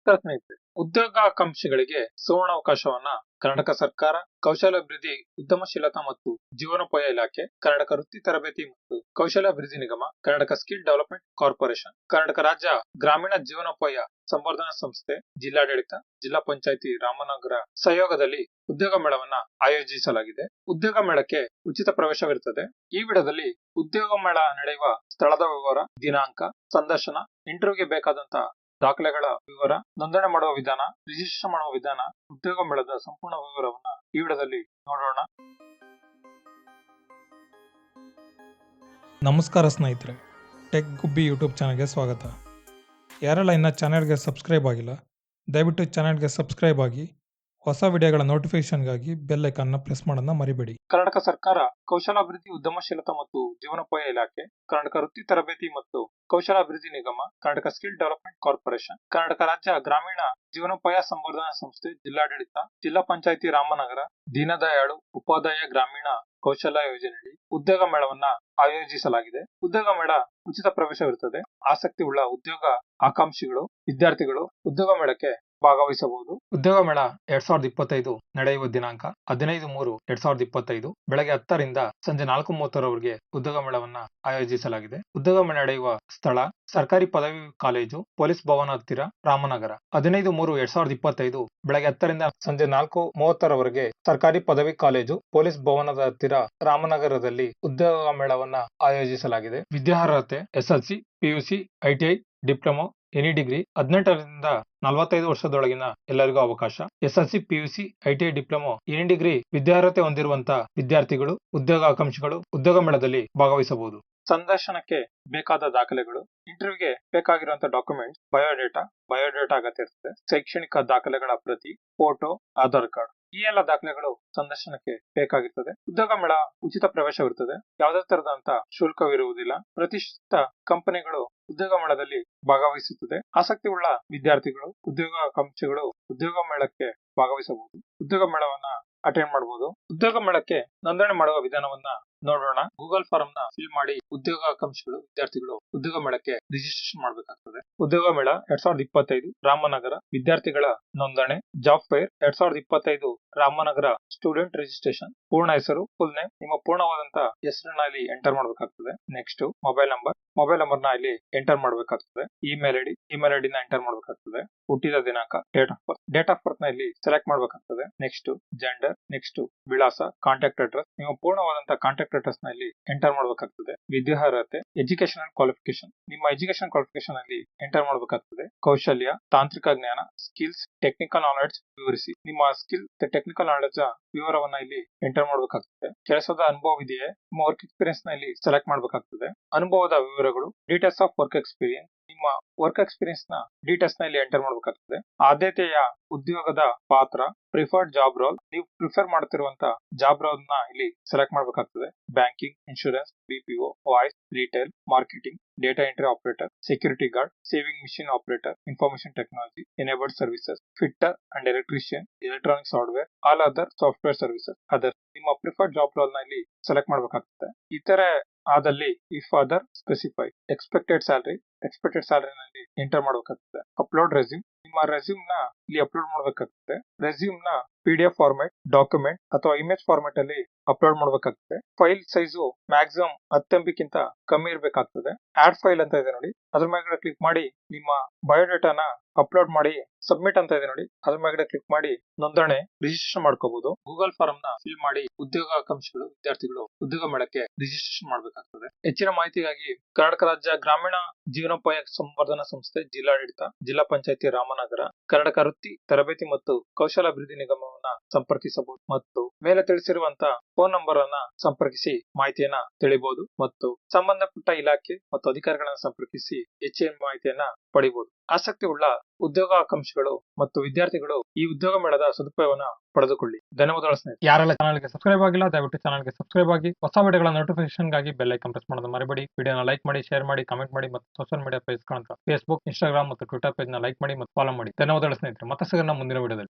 ನಮಸ್ಕಾರ ಸ್ನೇಹಿತರೆ. ಉದ್ಯೋಗಾಕಾಂಕ್ಷಿಗಳಿಗೆ ಸುವರ್ಣಾವಕಾಶವನ್ನ ಕರ್ನಾಟಕ ಸರ್ಕಾರ, ಕೌಶಲಾಭಿವೃದ್ಧಿ, ಉದ್ಯಮಶೀಲತಾ ಮತ್ತು ಜೀವನೋಪಾಯ ಇಲಾಖೆ, ಕರ್ನಾಟಕ ವೃತ್ತಿ ತರಬೇತಿ ಮತ್ತು ಕೌಶಲಾಭಿವೃದ್ಧಿ ನಿಗಮ, Karnataka skill development corporation, Karnataka ರಾಜ್ಯ ಗ್ರಾಮೀಣ ಜೀವನೋಪಾಯ ಸಂವರ್ಧನಾ ಸಂಸ್ಥೆ, ಜಿಲ್ಲಾಡಳಿತ, ಜಿಲ್ಲಾ ಪಂಚಾಯಿತಿ ರಾಮನಗರ ಸಹಯೋಗದಲ್ಲಿ ಉದ್ಯೋಗ ಮೇಳವನ್ನ ಆಯೋಜಿಸಲಾಗಿದೆ. ಉದ್ಯೋಗ ಮೇಳಕ್ಕೆ ಉಚಿತ ಪ್ರವೇಶವಿರುತ್ತದೆ. ಈ ವಿಡಿಯೋದಲ್ಲಿ ಉದ್ಯೋಗ ಮೇಳ ನಡೆಯುವ ಸ್ಥಳದ ವಿವರ, ದಿನಾಂಕ, ಸಂದರ್ಶನ, ಇಂಟರ್ವ್ಯೂಗೆ ಬೇಕಾದಂತಹ ದಾಖಲೆಗಳ ವಿವರ, ನೋಂದಣಿ ಮಾಡುವ ವಿಧಾನ, ರಿಜಿಸ್ಟ್ರೇಷನ್ ಮಾಡುವ ವಿಧಾನ, ಉದ್ಯೋಗ ಮೇಳದ ಸಂಪೂರ್ಣ ವಿವರವನ್ನ ಈ ವಿಡಿಯೋದಲ್ಲಿ ನೋಡೋಣ. ನಮಸ್ಕಾರ ಸ್ನೇಹಿತರೆ, ಟೆಕ್ ಗುಬ್ಬಿ ಯೂಟ್ಯೂಬ್ ಚಾನಲ್ಗೆ ಸ್ವಾಗತ. ಯಾರೆಲ್ಲ ಇನ್ನ ಚಾನಲ್ಗೆ ಸಬ್ಸ್ಕ್ರೈಬ್ ಆಗಿಲ್ಲ, ದಯವಿಟ್ಟು ಚಾನಲ್ಗೆ ಸಬ್ಸ್ಕ್ರೈಬ್ ಆಗಿ ಹೊಸ ವಿಡಿಯೋಗಳ ನೋಟಿಫಿಕೇಶನ್ಗಾಗಿ ಬೆಲ್ ಐಕಾನ್ನ ಪ್ರೆಸ್ ಮಾಡೋದನ್ನ ಮರಿಬೇಡಿ. ಕರ್ನಾಟಕ ಸರ್ಕಾರ, ಕೌಶಲಾಭಿವೃದ್ಧಿ, ಉದ್ಯಮಶೀಲತಾ ಮತ್ತು ಜೀವನೋಪಾಯ ಇಲಾಖೆ, ಕರ್ನಾಟಕ ವೃತ್ತಿ ತರಬೇತಿ ಮತ್ತು ಕೌಶಲಾಭಿವೃದ್ಧಿ ನಿಗಮ, Karnataka skill development corporation, Karnataka ರಾಜ್ಯ ಗ್ರಾಮೀಣ ಜೀವನೋಪಾಯ ಸಂವರ್ಧನಾ ಸಂಸ್ಥೆ, ಜಿಲ್ಲಾಡಳಿತ, ಜಿಲ್ಲಾ ಪಂಚಾಯಿತಿ ರಾಮನಗರ, ದೀನದಯಾಳು ಉಪಾಧ್ಯಾಯ ಗ್ರಾಮೀಣ ಕೌಶಲ್ಯ ಯೋಜನೆಯಡಿ ಉದ್ಯೋಗ ಮೇಳವನ್ನ ಆಯೋಜಿಸಲಾಗಿದೆ. ಉದ್ಯೋಗ ಮೇಳ ಉಚಿತ ಪ್ರವೇಶವಿರುತ್ತದೆ. ಆಸಕ್ತಿ ಉಳ್ಳ ಉದ್ಯೋಗ ಆಕಾಂಕ್ಷಿಗಳು, ವಿದ್ಯಾರ್ಥಿಗಳು ಉದ್ಯೋಗ ಮೇಳಕ್ಕೆ ಭಾಗವಹಿಸಬಹುದು. ಉದ್ಯೋಗ ಮೇಳ 2025 ನಡೆಯುವ ದಿನಾಂಕ 15/3/2025 ಬೆಳಗ್ಗೆ 10 ರಿಂದ ಸಂಜೆ 4:30 ಉದ್ಯೋಗ ಮೇಳವನ್ನ ಆಯೋಜಿಸಲಾಗಿದೆ. ಉದ್ಯೋಗ ಮೇಳ ನಡೆಯುವ ಸ್ಥಳ ಸರ್ಕಾರಿ ಪದವಿ ಕಾಲೇಜು, ಪೊಲೀಸ್ ಭವನ ಹತ್ತಿರ, ರಾಮನಗರ. 15/3/2025 ಬೆಳಗ್ಗೆ 10 ರಿಂದ ಸಂಜೆ 4:30 ಸರ್ಕಾರಿ ಪದವಿ ಕಾಲೇಜು, ಪೊಲೀಸ್ ಭವನದ ಹತ್ತಿರ, ರಾಮನಗರದಲ್ಲಿ ಉದ್ಯೋಗ ಮೇಳವನ್ನ ಆಯೋಜಿಸಲಾಗಿದೆ. ವಿದ್ಯಾರ್ಹತೆ SLC, PUC, ITI, diploma, any degree. 18 ರಿಂದ 45 ವರ್ಷದೊಳಗಿನ ಎಲ್ಲರಿಗೂ ಅವಕಾಶ. SLC, PUC, ITI, diploma, any degree ವಿದ್ಯಾರ್ಹತೆ ಹೊಂದಿರುವಂತಹ ವಿದ್ಯಾರ್ಥಿಗಳು, ಉದ್ಯೋಗಾಕಾಂಕ್ಷಿಗಳು ಉದ್ಯೋಗ ಮೇಳದಲ್ಲಿ ಭಾಗವಹಿಸಬಹುದು. ಸಂದರ್ಶನಕ್ಕೆ ಬೇಕಾದ ದಾಖಲೆಗಳು, ಇಂಟರ್ವ್ಯೂಗೆ ಬೇಕಾಗಿರುವಂತಹ ಡಾಕ್ಯುಮೆಂಟ್ಸ್, ಬಯೋಡೇಟಾ ಅಗತ್ಯ ಇರ್ತದೆ, ಶೈಕ್ಷಣಿಕ ದಾಖಲೆಗಳ ಪ್ರತಿ, ಫೋಟೋ, ಆಧಾರ್ ಕಾರ್ಡ್. ಈ ಎಲ್ಲ ದಾಖಲೆಗಳು ಸಂದರ್ಶನಕ್ಕೆ ಬೇಕಾಗಿರ್ತದೆ. ಉದ್ಯೋಗ ಮೇಳ ಉಚಿತ ಪ್ರವೇಶವಿರುತ್ತದೆ. ಯಾವುದೇ ತರದಂತ ಶುಲ್ಕವಿರುವುದಿಲ್ಲ. ಪ್ರತಿಷ್ಠಿತ ಕಂಪನಿಗಳು ಉದ್ಯೋಗ ಮೇಳದಲ್ಲಿ ಭಾಗವಹಿಸುತ್ತದೆ. ಆಸಕ್ತಿ ಉಳ್ಳ ವಿದ್ಯಾರ್ಥಿಗಳು, ಉದ್ಯೋಗಾಕಾಂಕ್ಷಿಗಳು ಉದ್ಯೋಗ ಮೇಳಕ್ಕೆ ಭಾಗವಹಿಸಬಹುದು. ಉದ್ಯೋಗ ಮೇಳವನ್ನ ಅಟೆಂಡ್ ಮಾಡಬಹುದು. ಉದ್ಯೋಗ ಮೇಳಕ್ಕೆ ನೋಂದಣಿ ಮಾಡುವ ವಿಧಾನವನ್ನ ನೋಡೋಣ. ಗೂಗಲ್ ಫಾರ್ಮ್ ನ ಫಿಲ್ ಮಾಡಿ ಉದ್ಯೋಗಾಕಾಂಕ್ಷಿಗಳು, ವಿದ್ಯಾರ್ಥಿಗಳು ಉದ್ಯೋಗ ಮೇಳಕ್ಕೆ ರಿಜಿಸ್ಟ್ರೇಷನ್ ಮಾಡಬೇಕಾಗ್ತದೆ. ಉದ್ಯೋಗ ಮೇಳ 2025 ರಾಮನಗರ ವಿದ್ಯಾರ್ಥಿಗಳ ನೋಂದಣಿ. Job fair 2025 Ramanagara student registration. ಪೂರ್ಣ ಹೆಸರು, ಫುಲ್ ನೇಮ್, ನಿಮ್ಮ ಪೂರ್ಣವಾದಂತಹ ಹೆಸರನ್ನ ಇಲ್ಲಿ ಎಂಟರ್ ಮಾಡಬೇಕಾಗ್ತದೆ. ನೆಕ್ಸ್ಟ್ ಮೊಬೈಲ್ ನಂಬರ್ ನ ಇಲ್ಲಿ ಎಂಟರ್ ಮಾಡಬೇಕಾಗ್ತದೆ. ಇಮೇಲ್ ಐಡಿ ನ ಎಂಟರ್ ಮಾಡಬೇಕಾಗ್ತದೆ. ಹುಟ್ಟಿದ ದಿನಾಂಕ, ಡೇಟ್ ಆಫ್ ಬರ್ತ್ ನ ಇಲ್ಲಿ ಸೆಲೆಕ್ಟ್ ಮಾಡಬೇಕಾಗ್ತದೆ. ನೆಕ್ಸ್ಟ್ ಜೆಂಡರ್, ನೆಕ್ಸ್ಟ್ ವಿಳಾಸ, ಕಾಂಟ್ಯಾಕ್ಟ್ ಅಡ್ರೆಸ್, ನಿಮ್ಮ ಪೂರ್ಣವಾದಂತಹ ಕಾಂಟ್ಯಾಕ್ಟ್ ಅಡ್ರೆಸ್ ನ ಇಲ್ಲಿ ಎಂಟರ್ ಮಾಡಬೇಕಾಗ್ತದೆ. ವಿದ್ಯಾರ್ಹತೆ, ಎಜುಕೇಶನಲ್ ಕ್ವಾಲಿಫಿಕೇಶನ್, ನಿಮ್ಮ ಎಜುಕೇಶನ್ ಕ್ವಾಲಿಫಿಕೇಶನ್ ಅಲ್ಲಿ ಎಂಟರ್ ಮಾಡಬೇಕಾಗ್ತದೆ. ಕೌಶಲ್ಯ, ತಾಂತ್ರಿಕ ಜ್ಞಾನ, ಸ್ಕಿಲ್ಸ್, ಟೆಕ್ನಿಕಲ್ ನಾಲೆಡ್ಜ್ ವಿವರಿಸಿ. ನಿಮ್ಮ ಸ್ಕಿಲ್, ಟೆಕ್ನಿಕಲ್ ನಾಲೆಡ್ಜ್ ವಿವರವನ್ನ ಇಲ್ಲಿ ಎಂಟರ್ ಮಾಡಬೇಕಾಗ್ತದೆ. ಕೆಲಸದ ಅನುಭವವಿದೆಯೇ, ನಿಮ್ಮ ವರ್ಕ್ ಎಕ್ಸ್ಪೀರಿಯನ್ಸ್ ನ ಇಲ್ಲಿ ಸೆಲೆಕ್ಟ್ ಮಾಡಬೇಕಾಗ್ತದೆ. ಅನುಭವದ ವಿವರಗಳು, ಡೀಟೇಲ್ಸ್ ಆಫ್ ವರ್ಕ್ ಎಕ್ಸ್ಪೀರಿಯನ್ಸ್, ನಿಮ್ಮ ವರ್ಕ್ ಎಕ್ಸ್ಪೀರಿಯನ್ಸ್ ನ ಡೀಟೇಲ್ಸ್ ನ ಇಲ್ಲಿ ಎಂಟರ್ ಮಾಡಬೇಕಾಗ್ತದೆ. ಆದ್ಯತೆಯ ಉದ್ಯೋಗದ ಪಾತ್ರ, ಪ್ರಿಫರ್ಡ್ ಜಾಬ್ ರೋಲ್, ನೀವು ಪ್ರಿಫರ್ ಮಾಡುತ್ತಿರುವಂತಹ ಜಾಬ್ ರೋಲ್ ನ ಇಲ್ಲಿ ಸೆಲೆಕ್ಟ್ ಮಾಡಬೇಕಾಗ್ತದೆ. Banking, insurance, BPO, voice, retail, marketing, data entry operator, security guard, sewing machine operator, information technology, enabled services, fitter and electrician, electronic software, all other software services, other. ನಿಮ್ಮ preferred job role ನ ಇಲ್ಲಿ select ಮಾಡಬೇಕಾಗ್ತದೆ. ಇತರೆ ಆದಲ್ಲಿ if other specify, expected salary ನಲ್ಲಿ enter ಮಾಡಬೇಕಾಗ್ತದೆ. Upload resume, ನಿಮ್ಮ resume ನ ಇಲ್ಲಿ ಅಪ್ಲೋಡ್ ಮಾಡಬೇಕಾಗ್ತದೆ. ರೆಸ್ಯೂಮ್ ನ PDF ಫಾರ್ಮೆಟ್, ಡಾಕ್ಯುಮೆಂಟ್ ಅಥವಾ ಇಮೇಜ್ ಫಾರ್ಮೆಟ್ ಅಲ್ಲಿ ಅಪ್ಲೋಡ್ ಮಾಡಬೇಕಾಗ್ತದೆ. ಫೈಲ್ ಸೈಜು ಮ್ಯಾಕ್ಸಿಮಮ್ 10 MB ಗಿಂತ ಕಮ್ಮಿ ಇರಬೇಕಾಗ್ತದೆ. ಆಡ್ ಫೈಲ್ ಅಂತ ಇದೆ ನೋಡಿ, ಅದ್ರ ಮೇಲೆ ಕ್ಲಿಕ್ ಮಾಡಿ ನಿಮ್ಮ ಬಯೋಡೇಟಾನ ಅಪ್ಲೋಡ್ ಮಾಡಿ. ಸಬ್ಮಿಟ್ ಅಂತ ಇದೆ ನೋಡಿ, ಅದ್ರ ಮೇಲೆ ಕ್ಲಿಕ್ ಮಾಡಿ ನೋಂದಣಿ ರಿಜಿಸ್ಟ್ರೇಷನ್ ಮಾಡ್ಕೋಬಹುದು. ಗೂಗಲ್ ಫಾರ್ಮ್ ನ ಫಿಲ್ ಮಾಡಿ ಉದ್ಯೋಗಾಕಾಂಕ್ಷಿಗಳು, ವಿದ್ಯಾರ್ಥಿಗಳು ಉದ್ಯೋಗ ಮೇಳಕ್ಕೆ ರಿಜಿಸ್ಟ್ರೇಷನ್ ಮಾಡಬೇಕಾಗ್ತದೆ. ಹೆಚ್ಚಿನ ಮಾಹಿತಿಗಾಗಿ ಕರ್ನಾಟಕ ರಾಜ್ಯ ಗ್ರಾಮೀಣ ಜೀವನೋಪಾಯ ಸಂವರ್ಧನಾ ಸಂಸ್ಥೆ, ಜಿಲ್ಲಾಡಳಿತ, ಜಿಲ್ಲಾ ಪಂಚಾಯಿತಿ ರಾಮನಗರ, ಕರ್ನಾಟಕ ವೃತ್ತಿ ತರಬೇತಿ ಮತ್ತು ಕೌಶಲಾಭಿವೃದ್ಧಿ ನಿಗಮವನ್ನ ಸಂಪರ್ಕಿಸಬಹುದು ಮತ್ತು ಮೇಲೆ ತಿಳಿಸಿರುವಂತಹ ಫೋನ್ ನಂಬರ್ ಅನ್ನ ಸಂಪರ್ಕಿಸಿ ಮಾಹಿತಿಯನ್ನ ತಿಳಿಬಹುದು ಮತ್ತು ಸಂಬಂಧಪಟ್ಟ ಇಲಾಖೆ ಮತ್ತು ಅಧಿಕಾರಿಗಳನ್ನ ಸಂಪರ್ಕಿಸಿ ಹೆಚ್ಚಿನ ಮಾಹಿತಿಯನ್ನ ಪಡೆಯಬಹುದು. ಆಸಕ್ತಿ ಉಳ್ಳ ಉದ್ಯೋಗಾಕಾಂಕ್ಷಿಗಳು ಮತ್ತು ವಿದ್ಯಾರ್ಥಿಗಳು ಈ ಉದ್ಯೋಗ ಮೇಳದ ಸದುಪಯೋಗವನ್ನ ಪಡೆದುಕೊಳ್ಳಿ. ಧನ್ಯವಾದಗಳು ಸ್ನೇಹಿತರೆ. ಯಾರೆಲ್ಲ ಚಾನಲ್ಗೆ ಸಬ್ಸ್ಕ್ರೈಬ್ ಆಗಿಲ್ಲ, ದಯವಿಟ್ಟು ಚಾನಲ್ಗೆ ಸಬ್ಸ್ಕ್ರೈಬ್ ಆಗಿ ಹೊಸ ವಿಡಿಯೋಗಳ ನೋಟಿಫಿಕೇಶನ್ಗಾಗಿ ಬೆಲ್ ಐಕಾನ್ ಪ್ರೆಸ್ ಮಾಡೋದು ಮರಿಬೇಡಿ. ವಿಡಿಯೋನ ಲೈಕ್ ಮಾಡಿ, ಶೇರ್ ಮಾಡಿ, ಕಮೆಂಟ್ ಮಾಡಿ ಮತ್ತು ಸೋಷಿಯಲ್ ಮೀಡಿಯಾ ಪೇಜ್ಗಳಂತ ಫೇಸ್ಬುಕ್, ಇನ್ಸ್ಟಾಗ್ರಾಮ್ ಮತ್ತು ಟ್ವಿಟರ್ ಪೇಜ್ ನ ಲೈಕ್ ಮಾಡಿ ಮತ್ತು ಫಾಲೋ ಮಾಡಿ. ಧನ್ಯವಾದಗಳು ಸ್ನೇಹಿತರೆ. ಮತ್ತೆ ಸಿಗೋಣ ಮುಂದಿನ ವಿಡಿಯೋದಲ್ಲಿ.